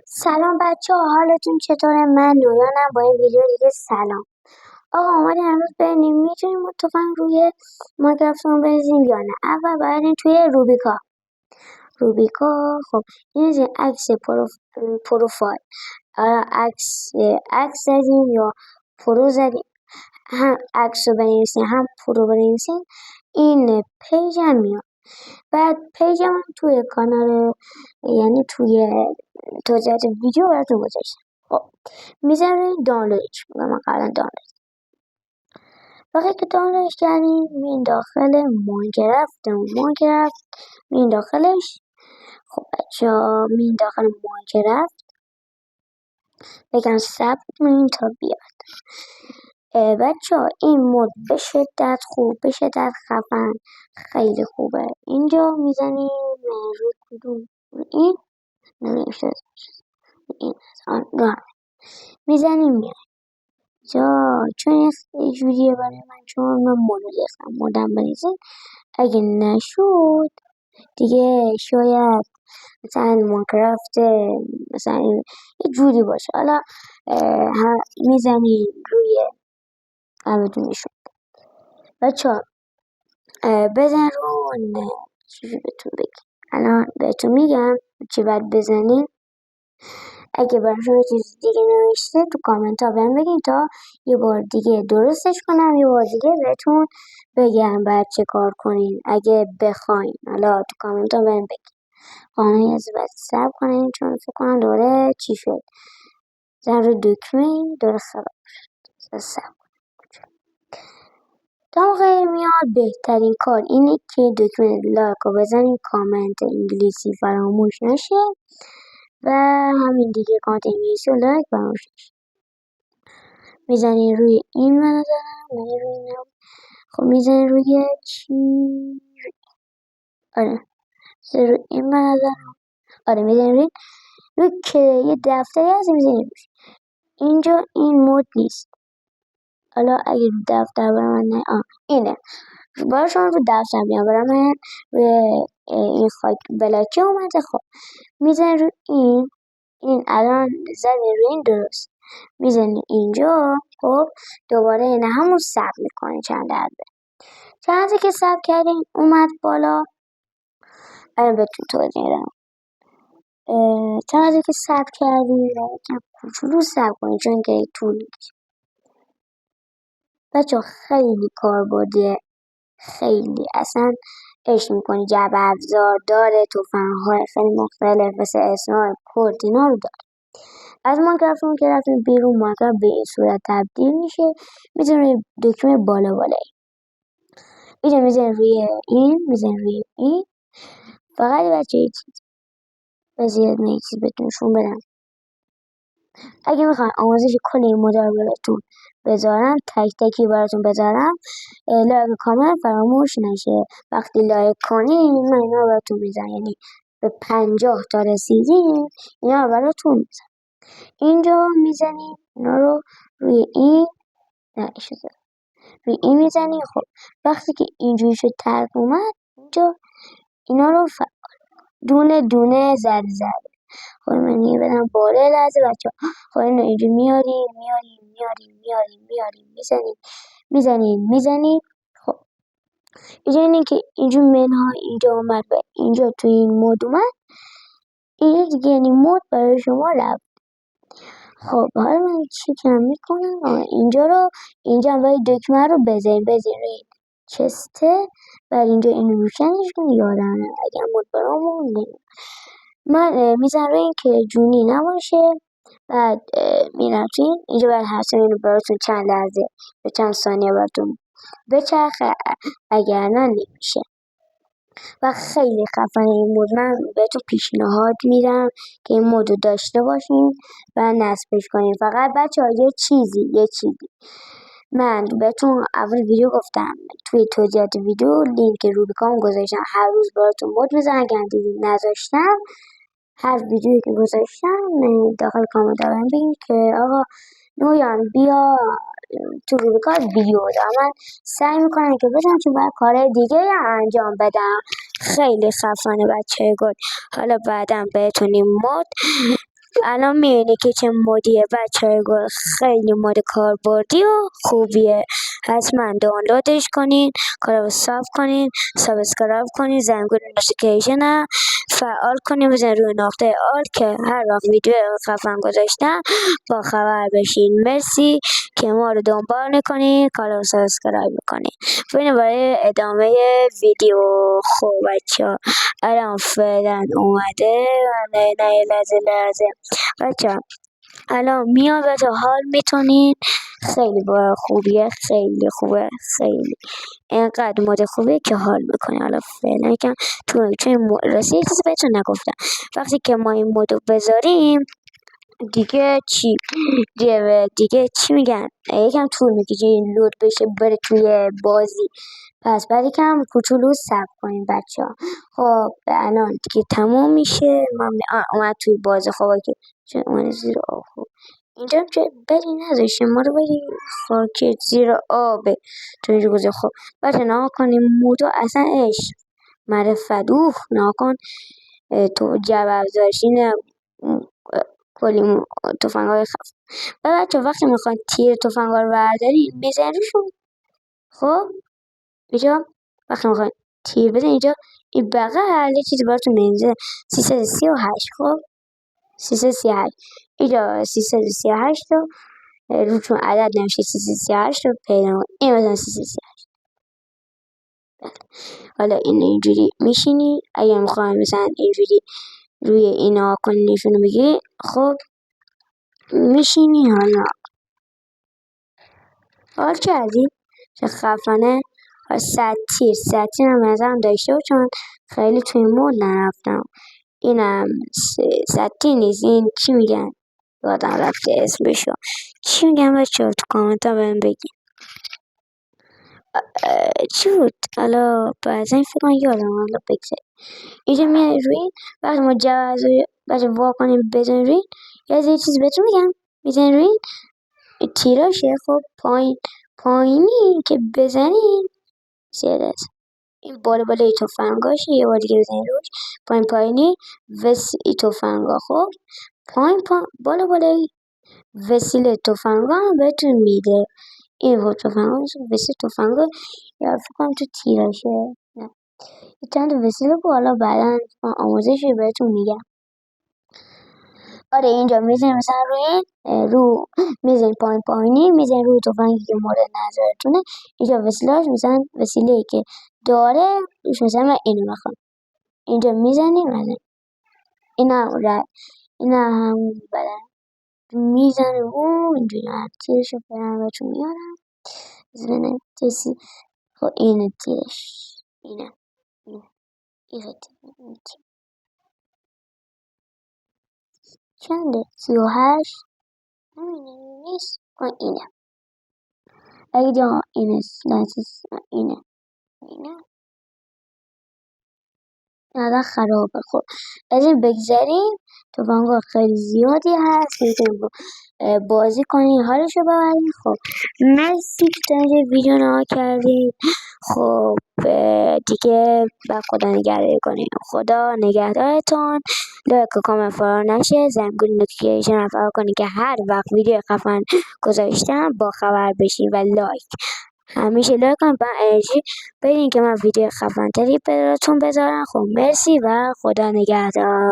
سلام بچه ها، حالتون چطوره؟ من نویانم با این ویدیو دیگه. سلام آقا، اومدیم امروز ببینیم میتونیم تفنگ روی مایکروفون بریزیم یا نه. اول بریم توی روبیکا. خب این از عکس پروفایل. عکس زدیم یا پرو زدیم، هم عکس رو بنویسیم هم پرو بنویسیم این پیج هم میاد. بعد پیج هم توی کانال، یعنی توی توضیحات ویدیو براتون گذاشتم. خب میذارین دانلودش میگم. من قبلا دانلود وقتی که دانلودش کردیم میین داخل ماینکرافت میین داخلش. خب بچه ها میین داخل ماینکرافت، بگم صبر کنین تا بیاد. بچه ها این مود به شدت خوب، به شدت خفن، خیلی خوبه. اینجا میزنیم روی کدوم این نمیشه این میزنیم میاد جا، چون یه جوریه برای من، چون من مودو گرفتم. مودم بریزیم اگه نشد دیگه شاید مثلا ماینکرافت مثلا یه جوری باشه. حالا میزنیم روی همتون نشد. بچه ها بزن رو چیزی بهتون بگم. الان بهتون میگم چی باید بزنیم. اگه براشون یه چیز دیگه نوشته تو کامنت ها بهم بگین تا یه بار دیگه درستش کنم، یه بار دیگه بهتون بگم باید چه کار کنین اگه بخواین. حالا تو کامنت ها بهم بگین. قانونی از باید سب کنین، چون فکر کنم دوره چی شد، زن رو دکمه این دوره خراب شد. سب تا موقع میاد بهترین کار اینه که دکمه لایک رو بزنین، کامنت انگلیسی فراموش نشه و همین دیگه. کانت انگلیسی و لایک فراموش نشه. میزنی روی این من دارم روی این. خب میزنی روی چی؟ آره روی این من دارم. آره میزنی روی که یه دفتری هست میزنی روش. اینجا این مود نیست. حالا اگه دفتر برای من نه اینه برای شما رو دفتر بیام، برای من روی این خاک بلاکه اومده. خب میزنی روی این الان زدی روی این درست. میزنی اینجا. خب دوباره این همون ثبت میکنی چند عدد که ثبت کردیم اومد بالا. الان بهتون توضیح میدم. چند که ثبت کردیم یکم کوچولو ثبت کنید چون که طول میکشه. بچه خیلی کاربردیه، خیلی اصلا عشق میکنی. جعبه افزار داره، تفنگ‌های خیلی مختلف مثل اسنایپ، کورت اینا رو داره. از ماینکرافت که رفتیم بیرون، ماینکرافت به این صورت تبدیل میشه. میزنی دکمه بالا بالایی، اینجا میزنی روی این. فقط بچه یه چیز بذارید من یه چیز بهتون نشون بدم. اگه میخواین آموزش کل این مدل براتون بذارم، تک تکی براتون بذارم، لایک کامل فراموش نشه. وقتی لایک کنین من اینا براتون میزنم، یعنی به 50 تا رسیدین اینا براتون میزنم. اینجا میزنیم اینا رو روی این روی این میزنیم. خب وقتی که اینجوری شد ترک اومد، اینجا اینا رو دونه دونه زد. خب من یه بدم بالا لحظه بچه ها. خب اینو اینجا میاریم میزنیم. خب اینجا اینه که اینجا منها اینجا اومد و اینجا توی این مود اومد. اینجا دیگه یعنی مود برای شما رفت. خب حالا من چی کم میکنم. اینجا هم باید دکمه رو بزنیم روی چسته و اینجا اینو روشنش کنیم. یادم اگر مود برامون نمید من میزنم روی این که جونی نباشه. بعد میرم اینجا باید حسن اینو براتون چند لحظه به چند ثانیه براتون بچرخه، اگر نه نمیشه و خیلی خفنه این مود. من بهتون پیشنهاد میدم که این مودو داشته باشین و نصبش کنین. فقط بچه ها یه چیزی من بهتون اول ویدیو گفتم، توی توضیحات ویدیو لینک روبیکام گذاشتم. هر روز براتون مود میزنم. اگر دیدید نذاشتم، هر ویدیویی که گذاشتم داخل کامنت دارم بگین که آقا نویان بیا تو روبیکام ویدیو بذار. من سعی میکنم که بزنم چون باید کار دیگه انجام بدم. خیلی خفنه بچه گل. حالا بعدم بهتون این مود الان میبینی که چه مدیه بچه‌های گل، خیلی مد کاربردی و خوبیه. حتما دانلودش کنین، کارو صاف کنین، سابسکرایب کنین، زنگوله نوتیفیکیشن هم فعال کنین، بزنین روی نقطه آل که هر وقت ویدیو خفن گذاشتم با خبر بشین. مرسی که ما رو دنبال میکنین، کانال سابسکرایب میکنین. ببینیم برای ادامه ویدیو. خب بچه‌ها الان فعلا اومده نه لحظه بچه‌ها الان میاد بچه حال میتونین. خیلی با خوبیه، خیلی خوبه، خیلی اینقدر مود خوبیه که حال میکنه. حالا فعلا یکم چون راستی یه چیزی بهتون نگفتم، وقتی که ما این مودو بذاریم دیگه چی میگن، یکم طول میکشه این لود بشه بره توی بازی، پس بعد یکم کوچولو صبر کنین بچه‌ها. خب الان دیگه تموم میشه. من اومد توی بازی. خب که چون اومد زیر آب، خب اینجا که بری نذاشته ما رو بری خاک زیر آبه تو اینجا گذاره. خب بچه نها کنیم مودو اصلا عشق معرفت نها کن. تو جواب داشتین کلی تفنگ‌های خفن. و بچه وقتی میخواین تیر تفنگ‌ها رو بردارین میزنین روشون. خب اینجا وقتی میخواین تیر بزنین اینجا این بغل یه چیزی براتون می‌نویسه 338. خب 338 اینجا 338 رو روشون عدد نمیشه 338 رو پیدا کنید. این مثلا 338. حالا اینجوری میشینی اگه میخواین مثلا اینجوری روی اینا کنیشون رو بگیری. خب میشینی. حال کردی چه خفنه. ستیر هم ازم داشته و چون خیلی توی مود نرفتم. اینم ستیر نیست، این چی میگن یادم رفته اسمشو. چی میگن بچه تو کامنت ها بهم بگی چی بود. حالا بعضا این فکر یادم حالا بگذاری. اینجا میاد روی این وقتی ما بچه وا کنیم بزنیم روی این یه چیز بهتون میگم میزنیم روی این تیراشه. خب پایینی که بزنین زیاده است. این بالای تفنگاشه یه بار دیگه بزنین روش. پایینی ای تفنگا. خب بالای وسیله تفنگا هم بهتون میده. این بود تفنگا وسیله تفنگا یا فکر کنم تو تیراشه. نه چند وسیله بالا بعدا آموزشی بهتون میگم. آره اینجا میزنیم مثلا روی رو میزنیم پایینی میزنیم روی تفنگی که مورد نظرتونه. اینجا وسیله‌اش مثلا وسیله‌ای که داره مثلا من اینو میخوام اینجا میزنیم مثلا اینا همون بدن میزنه و اینجوری تیرشو براتون میارم بزنه تیسی. خب اینه تیرش اینه چنده 38 همینه نیست. اینه اگه جا اینه اینه نظر خرابه. خب از این بگذاریم تفنگ‌ها خیلی زیادی هست میتونیم بازی کنیم حالشو ببریم. خب مرسی که تا اینجا ویدیو نها کردیم. خب دیگه با خدا نگهداری کنیم. خدا نگهدارتون. لایک و کامنت فرار نشه. زنگوله نوتیفیکیشن رو فعال کنید که هر وقت ویدیو خفن گذاشتم با خبر بشین. و لایک همیشه لایک کنید با انرژی بدین که من ویدیو خفن تری براتون بذارم. خب مرسی و خدا نگهدار.